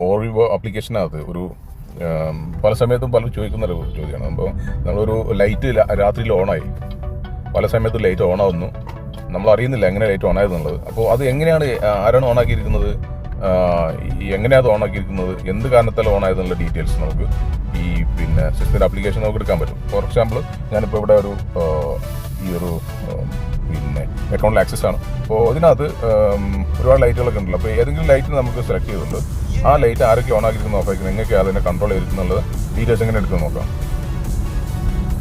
ഓറിവോ ആപ്ലിക്കേഷനകത്ത് ഒരു പല സമയത്തും പലരും ചോദിക്കുന്ന ഒരു ചോദ്യമാണ്. അപ്പോൾ നമ്മളൊരു ലൈറ്റ് രാത്രിയിൽ ഓണായി, പല സമയത്തും ലൈറ്റ് ഓണാവുന്നു, നമ്മൾ അറിയുന്നില്ല എങ്ങനെ ലൈറ്റ് ഓണായതെന്നുള്ളത്. അപ്പോൾ അത് എങ്ങനെയാണ്, ആരാണ് ഓണാക്കിയിരിക്കുന്നത്, എങ്ങനെയാണ് അത് ഓണാക്കിയിരിക്കുന്നത്, എന്ത് കാരണത്താൽ ഓണായതെന്നുള്ള ഡീറ്റെയിൽസ് നമുക്ക് ഈ സിസ്റ്റത്തിൻ്റെ ആപ്ലിക്കേഷൻ നമുക്ക് എടുക്കാൻ പറ്റും. ഫോർ എക്സാമ്പിൾ, ഞാനിപ്പോൾ ഇവിടെ ഈ ഒരു അക്കൗണ്ടിൽ ആക്സസ് ആണ്. അപ്പോൾ ഇതിനകത്ത് ഒരുപാട് ലൈറ്റുകളൊക്കെ ഉണ്ടല്ലോ. അപ്പോൾ ഏതെങ്കിലും ലൈറ്റിന് നമുക്ക് സെലക്ട് ചെയ്തിട്ടുണ്ട് ആ ലൈറ്റ് ആരൊക്കെ ഓണാക്കിയിരിക്കുന്നു, ഓഫായിരിക്കുന്നു, എങ്ങനെയൊക്കെ അതിനെ കൺട്രോൾ ചെയ്തിരിക്കുന്നുള്ളത് ഡീറ്റെയിൽസ് എങ്ങനെ എടുക്കുന്നത് നോക്കാം.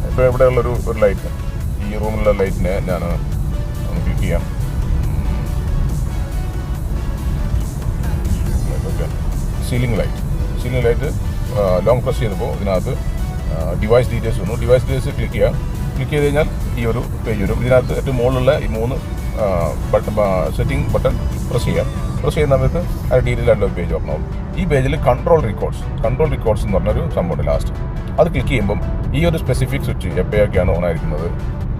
ഇപ്പോൾ ഇവിടെയുള്ളൊരു ലൈറ്റ്, ഈ റൂമിലുള്ള ലൈറ്റിനെ ഞാൻ ക്ലിക്ക് ചെയ്യാം. Okay, ceiling light long press ചെയ്തപ്പോൾ ഇതിനകത്ത് ഡിവൈസ് ഡീറ്റെയിൽസ് വന്നു. ഡിവൈസ് ഡീറ്റെയിൽസ് ക്ലിക്ക് ചെയ്ത് കഴിഞ്ഞാൽ ഈ ഒരു പേജ് വരും. ഇതിനകത്ത് ഏറ്റവും മുകളിലുള്ള ഈ 3 സെറ്റിംഗ് ബട്ടൺ പ്രസ് ചെയ്യുന്ന സമയത്ത് അത് ഡീറ്റെയിൽ ആയിട്ടുള്ള പേജ് ഓപ്പൺ ആവും. ഈ പേജിൽ കൺട്രോൾ റിക്കോർഡ്സ് എന്ന് പറഞ്ഞൊരു സംഭവമുണ്ട് ലാസ്റ്റ്. അത് ക്ലിക്ക് ചെയ്യുമ്പം ഈ ഒരു സ്പെസിഫിക് സ്വിച്ച് എപ്പോഴൊക്കെയാണ് ഓണായിരിക്കുന്നത്,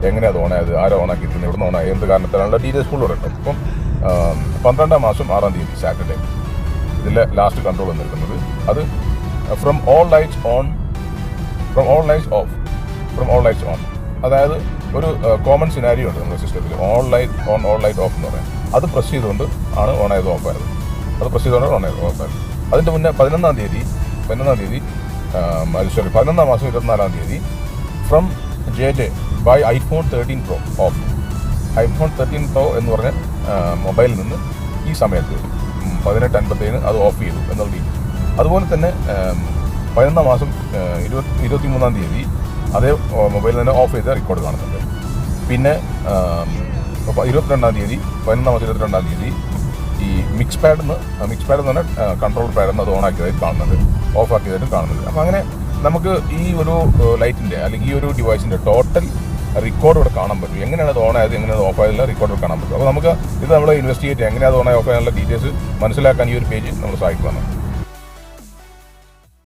എങ്ങനെ അത് ഓണായത്, ആരോ ഓണാക്കിയിരിക്കുന്നത്, എവിടെ നിന്ന് ഓണായി, എന്ത് കാരണത്തിലുള്ള ഡീറ്റെയിൽസ് ഫുൾ കിട്ടും. ഇപ്പം 12 മാസം 6 തീയതി സാറ്റർഡേ ഇതിലെ ലാസ്റ്റ് കൺട്രോൾ വന്നിരിക്കുന്നത് അത് ഫ്രം ഓൾ ലൈറ്റ്സ് ഓൺ. അതായത് ഒരു കോമൺ സിനാരിയോ ഉണ്ട് നമ്മുടെ സിസ്റ്റത്തിൽ, all light on all light of എന്ന് പറയാം. അത് പ്രസ് ചെയ്തുകൊണ്ട് ആണ് ഓണായത് ഓഫായത്. അതിൻ്റെ മുന്നേ 11 തീയതി 11 മാസം 24 തീയതി from JJ by iPhone 13 Pro off. iPhone 13 Pro എന്ന് പറഞ്ഞ മൊബൈലിൽ നിന്ന് ഈ സമയത്ത് 18:57 അത് ഓഫ് ചെയ്തു എന്നുള്ള രീതി. അതുപോലെ തന്നെ 11 മാസം 23 തീയതി അതേ മൊബൈലിൽ തന്നെ ഓഫ് ചെയ്ത റെക്കോർഡ് കാണുന്നുണ്ട്. പിന്നെ 22 തീയതി 11 മാസം 22 തീയതി ഈ മിക്സ് പാഡ് എന്ന് പറഞ്ഞാൽ കൺട്രോൾ പാഡ് അത് ഓണാക്കിയതായിട്ട് കാണുന്നുണ്ട്, ഓഫ് ആക്കിയതായിട്ട് കാണുന്നുണ്ട്. അപ്പോൾ അങ്ങനെ നമുക്ക് ഈ ഒരു ലൈറ്റിൻ്റെ അല്ലെങ്കിൽ ഈ ഒരു ഡിവൈസിൻ്റെ ടോട്ടൽ റെക്കോർഡ് ഇവിടെ കാണാൻ പറ്റും. എങ്ങനെയാണ് അത് ഓണായത്, എങ്ങനെയാണ് ഓഫ് ആയതുള്ള റെക്കോർഡ് കാണാൻ പറ്റും. അപ്പോൾ നമുക്ക് ഇത് നമ്മൾ ഇൻവെസ്റ്റിഗേറ്റ് എങ്ങനെയാണ് അത് ഓണായി ഓഫ് ആയുള്ള ഡീറ്റെയിൽസ് മനസ്സിലാക്കാൻ ഈ ഒരു പേജ് നമ്മൾ സഹായിക്കുകയാണ്.